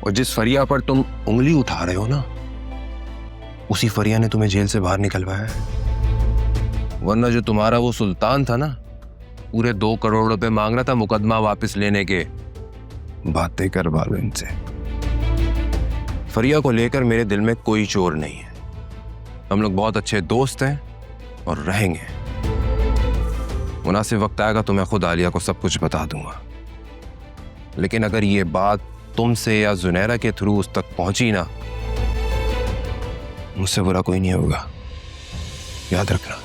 और जिस फरिया पर तुम उंगली उठा रहे हो ना, उसी फरिया ने तुम्हें जेल से बाहर निकलवाया है। वरना जो तुम्हारा वो सुल्तान था ना, पूरे 2 करोड़ रुपए मांग रहा था मुकदमा वापस लेने के। बातें करवा लो इनसे। फरिया को लेकर मेरे दिल में कोई चोर नहीं है। हम लोग बहुत अच्छे दोस्त हैं और रहेंगे। मुनासिब वक्त आएगा तो मैं खुद आलिया को सब कुछ बता दूंगा। लेकिन अगर ये बात तुमसे या जुनैरा के थ्रू उस तक पहुंची ना, मुझसे बुरा कोई नहीं होगा, याद रखना।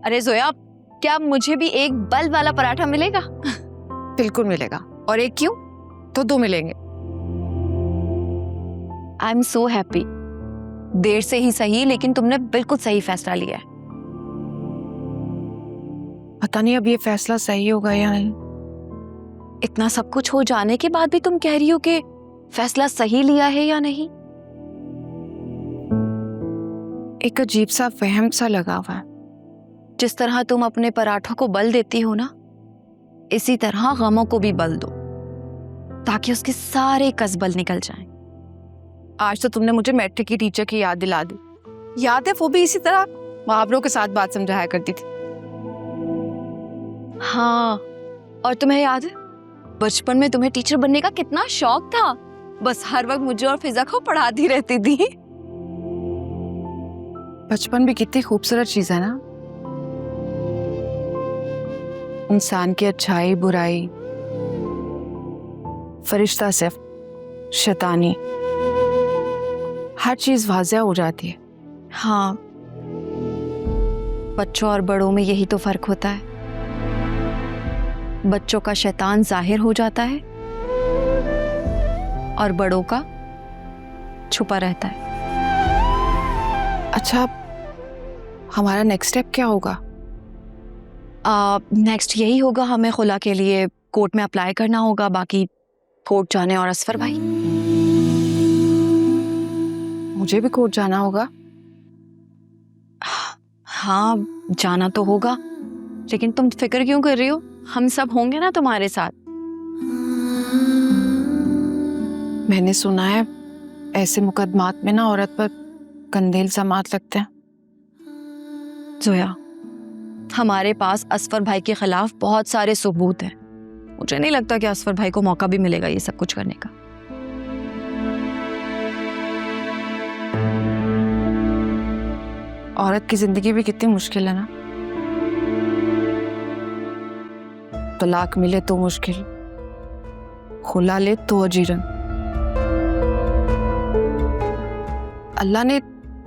अरे जोया, क्या मुझे भी एक बल्ब वाला पराठा मिलेगा? बिल्कुल मिलेगा। और एक क्यों, तो 2 मिलेंगे। I am so happy. देर से ही सही, लेकिन तुमने बिल्कुल सही फैसला लिया है। पता नहीं अब ये फैसला सही होगा या नहीं। इतना सब कुछ हो जाने के बाद भी तुम कह रही हो कि फैसला सही लिया है या नहीं? एक अजीब सा वहम सा लगा हुआ है। जिस तरह तुम अपने पराठों को बल देती हो ना, इसी तरह गमों को भी बल दो, ताकि उसके सारे कसबल निकल जाएं। आज तो तुमने मुझे मैट्रिक की टीचर की याद दिला दी। याद है, वो भी इसी तरह मुहावरों के साथ बात समझाया करती थी। हाँ, और तुम्हें याद है बचपन में तुम्हें टीचर बनने का कितना शौक था? बस हर वक्त मुझे और फिजा को पढ़ाती रहती थी। बचपन भी कितनी खूबसूरत चीज है ना। इंसान की अच्छाई बुराई, फरिश्ता सिर्फ, शैतानी, हर चीज वाज़ेह हो जाती है। हाँ, बच्चों और बड़ों में यही तो फर्क होता है। बच्चों का शैतान जाहिर हो जाता है और बड़ों का छुपा रहता है। अच्छा, हमारा नेक्स्ट स्टेप क्या होगा? नेक्स्ट यही होगा, हमें खुला के लिए कोर्ट में अप्लाई करना होगा। बाकी कोर्ट जाने और असफर भाई। मुझे भी कोर्ट जाना होगा। हाँ, जाना तो होगा, लेकिन तुम फिक्र क्यों कर रही हो? हम सब होंगे ना तुम्हारे साथ। मैंने सुना है ऐसे मुकदमात में ना औरत पर गंदे इल्जामात लगते हैं। जोया, हमारे पास असफर भाई के खिलाफ बहुत सारे सबूत हैं। मुझे नहीं लगता कि असफर भाई को मौका भी मिलेगा ये सब कुछ करने का। औरत की जिंदगी भी कितनी मुश्किल है ना। तलाक मिले तो मुश्किल, खुला ले तो अजीरन। अल्लाह ने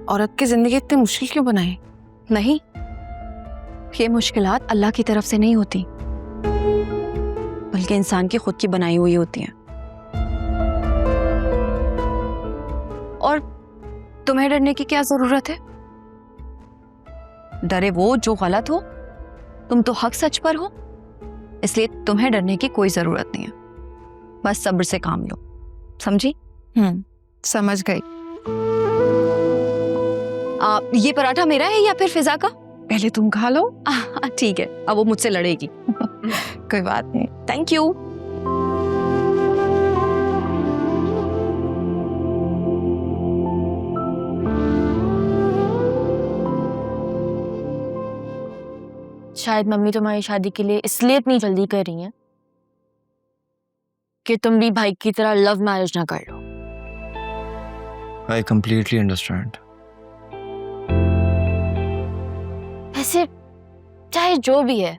औरत की जिंदगी इतनी मुश्किल क्यों बनाई? नहीं, ये मुश्किलात अल्लाह की तरफ से नहीं होती, बल्कि इंसान की खुद की बनाई हुई होती हैं। और तुम्हें डरने की क्या जरूरत है? डरे वो जो गलत हो। तुम तो हक सच पर हो, इसलिए तुम्हें डरने की कोई जरूरत नहीं है। बस सब्र से काम लो, समझी? समझ गई। ये पराठा मेरा है या फिर फिजा का? पहले तुम खा लो। ठीक है, अब वो मुझसे लड़ेगी। कोई बात नहीं। Thank you. शायद मम्मी तुम्हारी शादी के लिए इसलिए इतनी जल्दी कर रही हैं कि तुम भी भाई की तरह लव मैरिज ना कर लो। I completely understand. ऐसे चाहे जो भी है,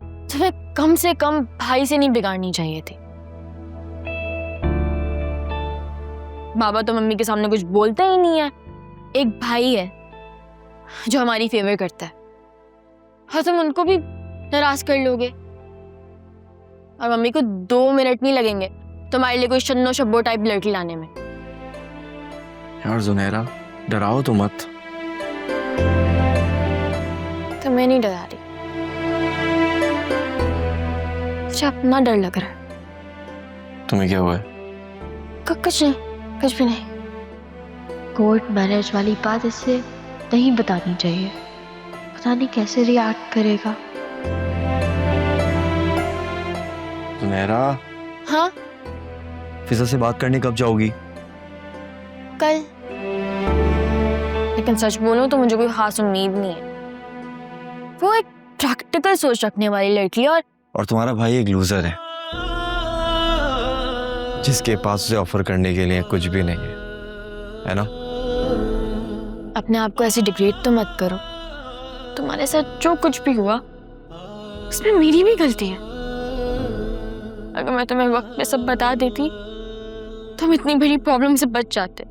तुम्हें कम से कम भाई से नहीं बिगाड़नी चाहिए थी। बाबा तो मम्मी के सामने कुछ बोलते ही नहीं है। एक भाई है जो हमारी फेवर करता है, और तुम उनको भी नाराज कर लोगे। और मम्मी को 2 मिनट नहीं लगेंगे तुम्हारे लिए कोई शन्नो शब्बो टाइप लड़की लाने में। यार जुनैरा, डराओ तो मत। तो मैं नहीं डरा रही। मुझे अपना डर लग रहा है। तुम्हें क्या हुआ है? कुछ नहीं, कुछ भी नहीं। कोर्ट मैरिज वाली बात इसे नहीं बतानी चाहिए, पता नहीं कैसे रिएक्ट करेगा। सुनहरा, हाँ फिजा से बात करने कब जाओगी? कल। लेकिन सच बोलूं तो मुझे कोई खास उम्मीद नहीं है। वो एक प्रैक्टिकल सोच रखने वाली लड़की है और तुम्हारा भाई एक लूजर है जिसके पास उसे ऑफर करने के लिए कुछ भी नहीं है ना? अपने आप को ऐसे डिग्रेड तो मत करो। तुम्हारे साथ जो कुछ भी हुआ उसमें मेरी भी गलती है। अगर मैं तुम्हें वक्त पे सब बता देती तो हम इतनी बड़ी प्रॉब्लम से बच जाते।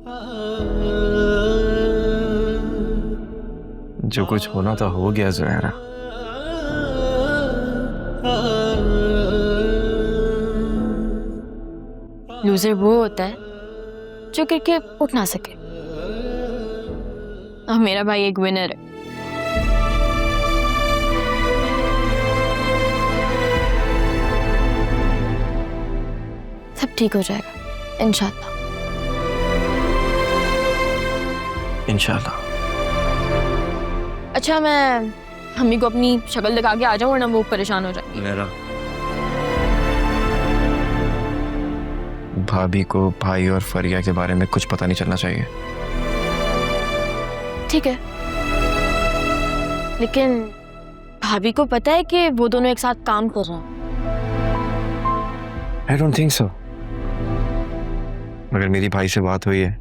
जो कुछ होना था हो गया ज़ुनैरा। लूजर वो होता है जो करके उठ ना सके, और मेरा भाई एक विनर है। सब ठीक हो जाएगा इंशाल्लाह। इंशाल्लाह। अच्छा, मैं मम्मी को अपनी शक्ल दिखा के आ जाऊं वरना वो परेशान हो जाएगी। ज़ुनैरा, भाभी को भाई और फरिया के बारे में कुछ पता नहीं चलना चाहिए। ठीक है, लेकिन भाभी को पता है कि वो दोनों एक साथ काम कर रहे हैं? I don't think so. मगर मेरी भाई से बात हुई है,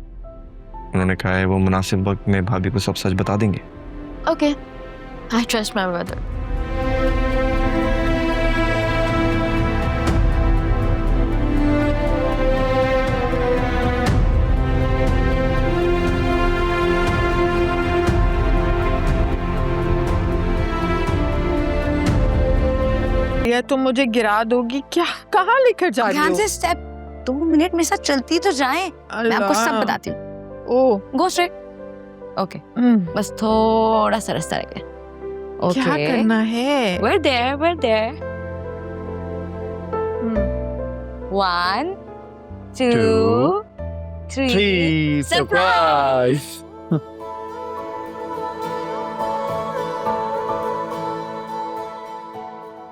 उन्होंने कहा है वो मुनासिब वक्त में भाभी को सब सच बता देंगे। Okay, I trust my brother. या तुम मुझे गिरा दोगी क्या? कहाँ लेकर जा रही ध्यान हो? से स्टेप 2 मिनट मेरे साथ चलती तो जाए। मैं आपको सब बताती हूँ। ओ, गो स्ट्रेट। ओके, बस थोड़ा सा रास्ता रह गया। ओके, क्या करना है? we're there. 1 2 3 सरप्राइज।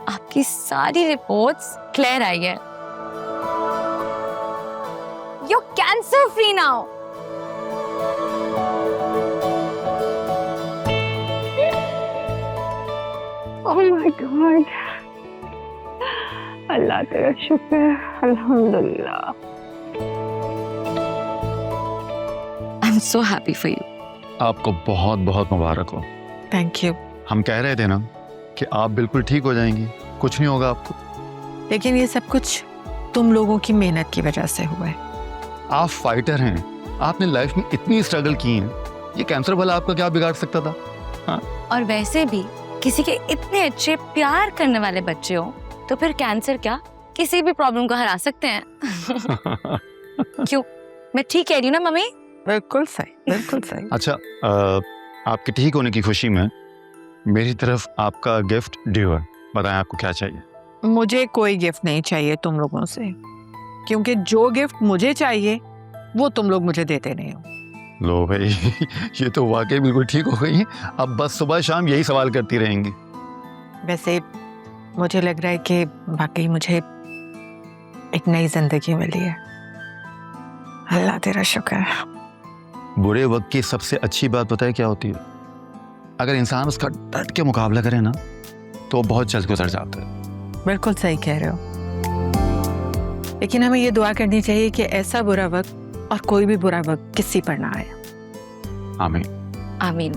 आपकी सारी रिपोर्ट्स क्लियर आई है। You're cancer free now. Oh my God. अल्लाह तेरा शुक्र है, अल्हम्दुलिल्लाह। I'm so happy for you. आपको बहुत बहुत मुबारक हो। Thank you. हम कह रहे थे ना कि आप बिल्कुल ठीक हो जाएंगी, कुछ नहीं होगा आपको। लेकिन ये सब कुछ तुम लोगों की मेहनत की वजह से हुआ है। आप फाइटर हैं, आपने लाइफ में इतनी स्ट्रगल की है, ये कैंसर वाला आपका क्या बिगाड़ सकता था? और वैसे भी किसी के इतने अच्छे प्यार करने वाले बच्चे हो तो फिर कैंसर क्या किसी भी प्रॉब्लम को हरा सकते हैं। क्यों, मैं ठीक कह रही हूँ ना मम्मी? बिल्कुल सही, बिल्कुल सही। अच्छा, आपके ठीक होने की खुशी में मेरी तरफ आपका गिफ्ट ड्यू है। बताएं आपको क्या चाहिए? मुझे कोई गिफ्ट नहीं चाहिए तुम लोगों से, क्योंकि जो गिफ्ट मुझे चाहिए वो तुम लोग मुझे देते नहीं हो। लो भाई, ये तो वाकई बिल्कुल ठीक हो गई है। अब बस सुबह शाम यही सवाल करती रहेंगी। वैसे मुझे लग रहा है कि वाकई मुझे एक नई जिंदगी मिली है। अल्लाह तेरा शुक्र है। बुरे वक्त की सबसे अच्छी बात पता है क्या होती है? अगर इंसान उसका डट के मुकाबला करे ना तो बहुत जल्द गुजर जाता है। बिल्कुल सही कह रहे हो, लेकिन हमें ये दुआ करनी चाहिए कि ऐसा बुरा वक्त और कोई भी बुरा वक्त किसी पर ना आए। आमीन। आमीन।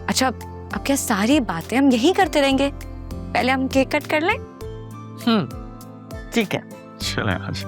अच्छा, अब क्या सारी बातें हम यही करते रहेंगे? पहले हम केक कट कर लें। ठीक है। चलें आज।